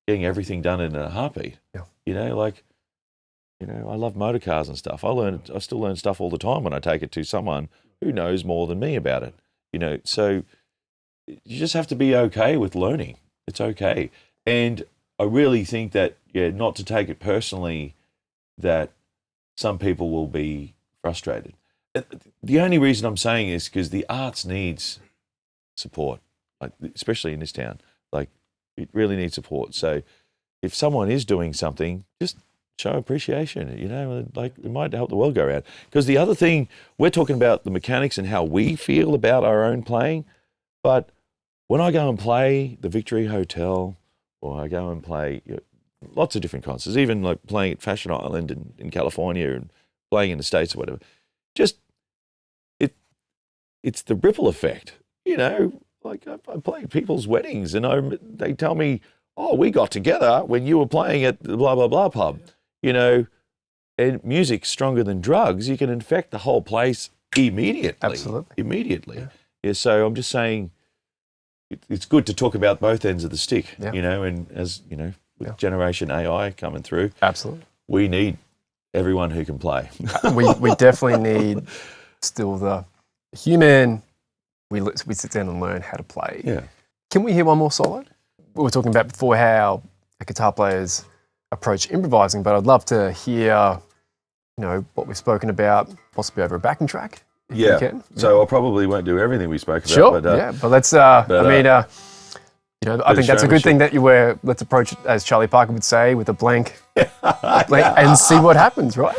everything done in a heartbeat. Yeah. I love motor cars and stuff. I still learn stuff all the time when I take it to someone who knows more than me about it. So you just have to be okay with learning. It's okay. And I really think that, not to take it personally that some people will be frustrated. The only reason I'm saying is because the arts needs support, like, especially in this town. Like, it really needs support. So if someone is doing something, just show appreciation, like, it might help the world go around. Because the other thing, we're talking about the mechanics and how we feel about our own playing, but when I go and play the Victory Hotel, or I go and play lots of different concerts, even like playing at Fashion Island in California and playing in the States or whatever, just, it's the ripple effect, like I play at people's weddings and they tell me, oh, we got together when you were playing at the blah, blah, blah pub. And music's stronger than drugs. You can infect the whole place immediately. Absolutely. Immediately. Yeah, so I'm just saying it's good to talk about both ends of the stick, and as, with Generation AI coming through. Absolutely. We need everyone who can play. we definitely need still the human, we sit down and learn how to play. Yeah. Can we hear one more solo? We were talking about before how guitar players approach improvising, but I'd love to hear, what we've spoken about, possibly over a backing track. If you can. So I probably won't do everything we spoke about. Sure, but let's, I think that's a good thing that let's approach it, as Charlie Parker would say, with a blank and see what happens, right?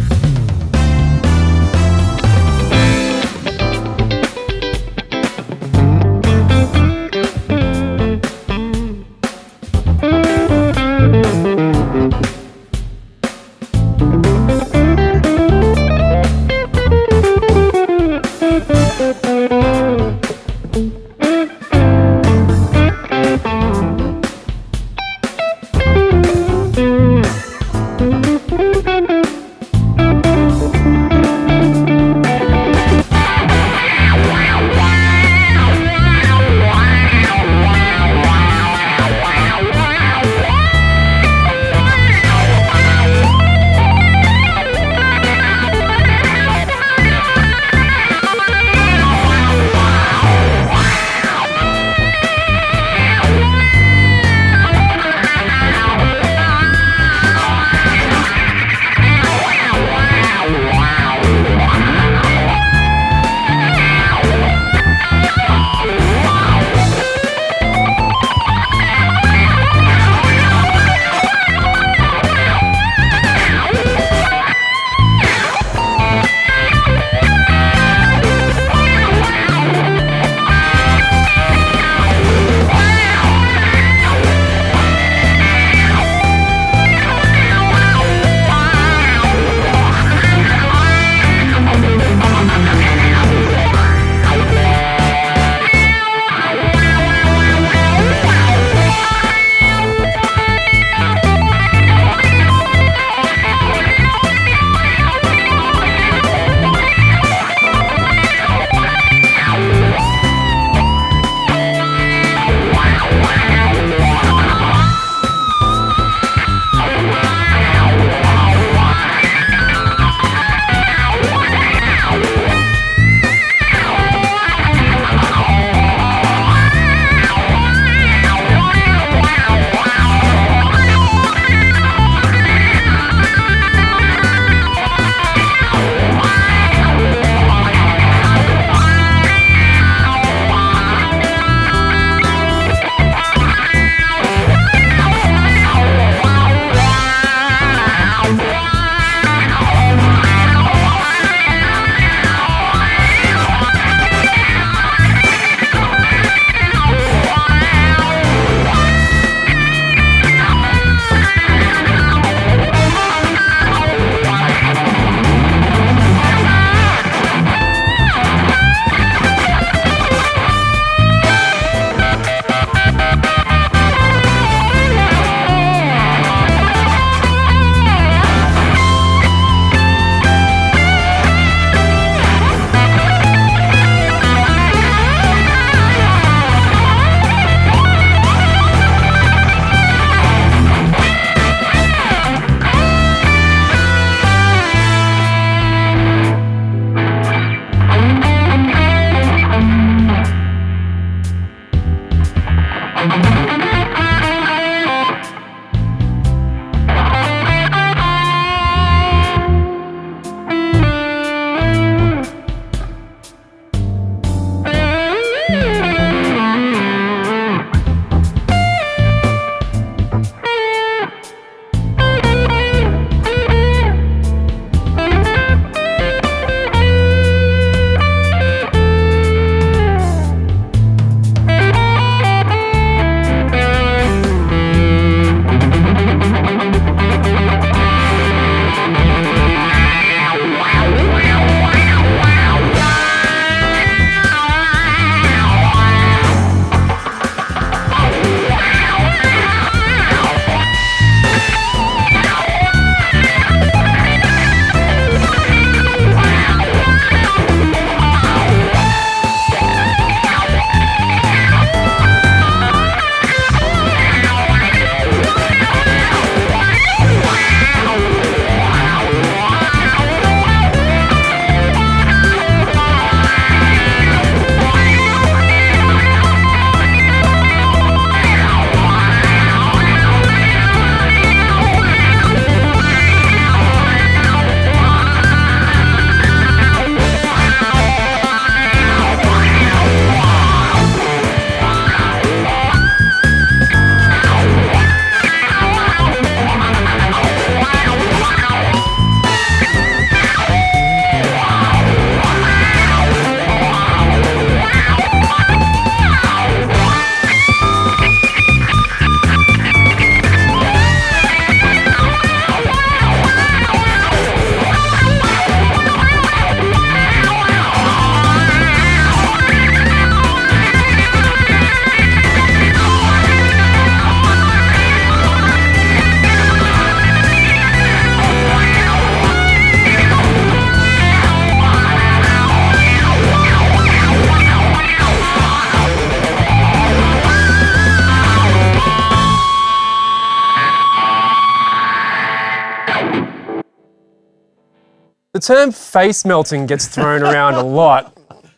the term face melting gets thrown around a lot.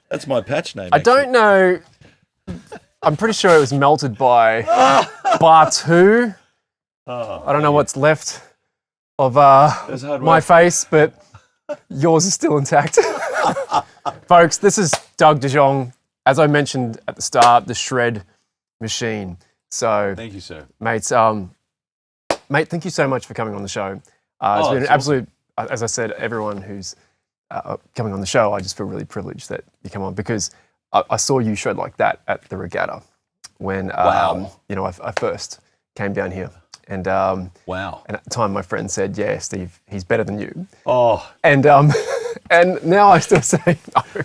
That's my patch name. I don't know. I'm pretty sure it was melted by bar 2. I don't know what's left of my face, but yours is still intact. Folks, this is Doug Dejong. As I mentioned at the start, the shred machine. So, thank you, sir. Mates, mate, thank you so much for coming on the show. It's been an absolute, as I said, everyone who's coming on the show, I just feel really privileged that you come on because I saw you shred like that at the regatta when, you know, I first came down here. And wow! And at the time, my friend said, "Yeah, Steve, he's better than you." Oh, and now I still say no.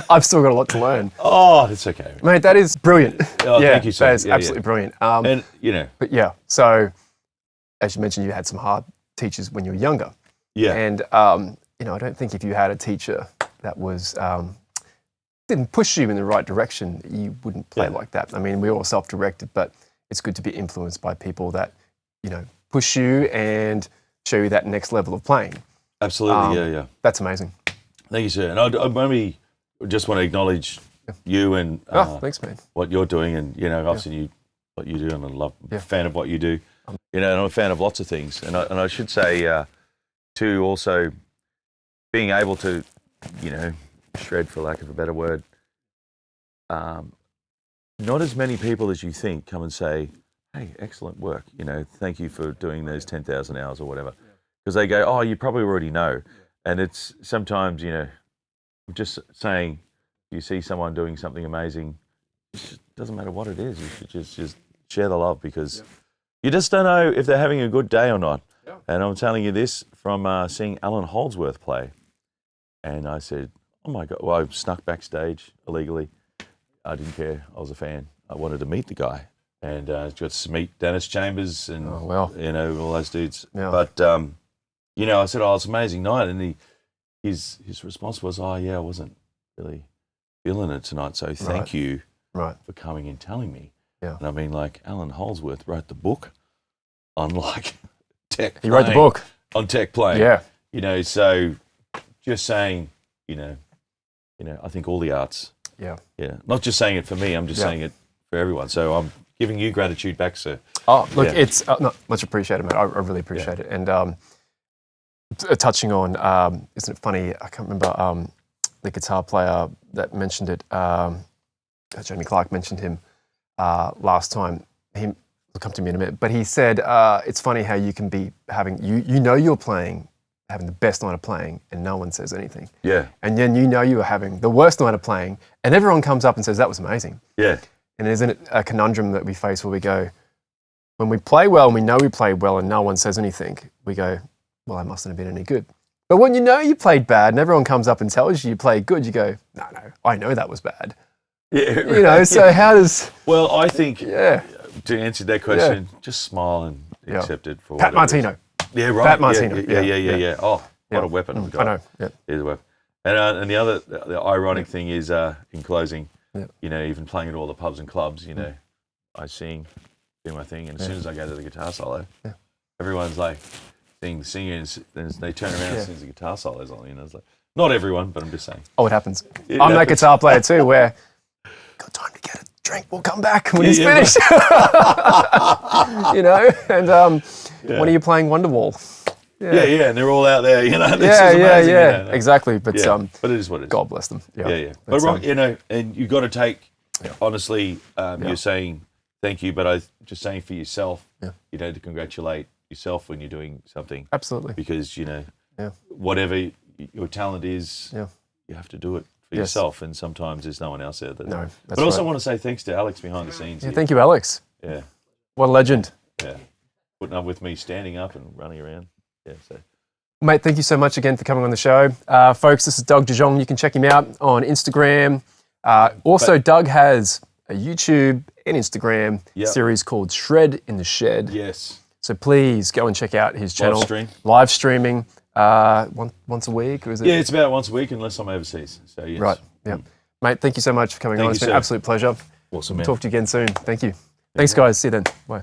I've still got a lot to learn. Oh, it's okay, mate. That is brilliant. Oh, thank you, sir. That is absolutely brilliant. And you know, but yeah. So, as you mentioned, you had some hard teachers when you were younger. Yeah. And you know, I don't think if you had a teacher that was didn't push you in the right direction, you wouldn't play like that. I mean, we're all self-directed, but it's good to be influenced by people that, you know, push you and show you that next level of playing. Absolutely, yeah. That's amazing. Thank you, sir. And I maybe just want to acknowledge you and thanks, man. What you're doing, and you know, I've seen you what you do, and I'm a fan of what you do. You know, and I'm a fan of lots of things. And I should say, too, also being able to, you know, shred, for lack of a better word. Not as many people as you think come and say, "Hey, excellent work. You know, thank you for doing those 10,000 hours or whatever." Because they go, "Oh, you probably already know." And it's sometimes, you know, just saying, you see someone doing something amazing, it doesn't matter what it is. You should just share the love because you just don't know if they're having a good day or not. And I'm telling you this from seeing Alan Holdsworth play. And I said, "Oh my God." Well, I snuck backstage illegally. I didn't care. I was a fan. I wanted to meet the guy. And got to meet Dennis Chambers and, you know, all those dudes. Yeah. But, you know, I said, "Oh, it's an amazing night." And his response was, "Oh, yeah, I wasn't really feeling it tonight. So thank you for coming and telling me." Yeah. And I mean, like, Alan Holdsworth wrote the book on, like, tech He wrote the book. On tech playing. Yeah. You know, so just saying, you know, I think all the arts. Yeah. Not just saying it for me, I'm just saying it for everyone. So I'm giving you gratitude back, sir. Oh, look, it's much appreciated, mate. I really appreciate it. And touching on, isn't it funny? I can't remember the guitar player that mentioned it. Jamie Clark mentioned him last time. He'll come to me in a minute. But he said, it's funny how you can be having, you know you're playing, having the best night of playing and no one says anything. Yeah. And then you know you are having the worst night of playing and everyone comes up and says, "That was amazing." Yeah. And isn't it a conundrum that we face where we go, when we play well and we know we played well and no one says anything, we go, "Well, I mustn't have been any good." But when you know you played bad and everyone comes up and tells you played good, you go, no, I know that was bad. Yeah. You know, so how does... Well, I think, to answer that question, just smile and accept it for Pat Martino. Yeah, right. Pat Martino. Yeah. Oh, what a weapon. I know. Yeah. Here's a weapon. And the ironic thing is, in closing, you know, even playing at all the pubs and clubs, you know, I sing, do my thing, and as soon as I go to the guitar solo, everyone's like, the singers, then they turn around as soon as the guitar solo's on. You know, it's like, not everyone, but I'm just saying. Oh, it happens. I'm that guitar player too, where got time to get a drink. We'll come back when he's finished. You know, and when are you playing Wonderwall? Yeah, and they're all out there. You know, yeah, you know. Exactly. But but it is what it is. God bless them. Yeah. But you know, and you've got to take. Honestly, you're saying thank you, but I just saying for yourself. You know, to congratulate yourself when you're doing something. Absolutely. Because, you know, whatever your talent is, you have to do it for yourself. And sometimes there's no one else there. That but I also want to say thanks to Alex behind the scenes. Yeah, thank you, Alex. Yeah. What a legend. Yeah. Putting up with me standing up and running around. Yeah. So. Mate, thank you so much again for coming on the show. Folks, this is Doug Dejong. You can check him out on Instagram. Doug has a YouTube and Instagram series called Shred in the Shed. Yes. So please go and check out his channel. Live streaming once a week, or is it? Yeah, it's about once a week unless I'm overseas. So yes. Right. Yeah. Mate, thank you so much for coming on. It's been an absolute pleasure. Awesome, man. Talk to you again soon. Thank you. Thanks, guys. See you then. Bye.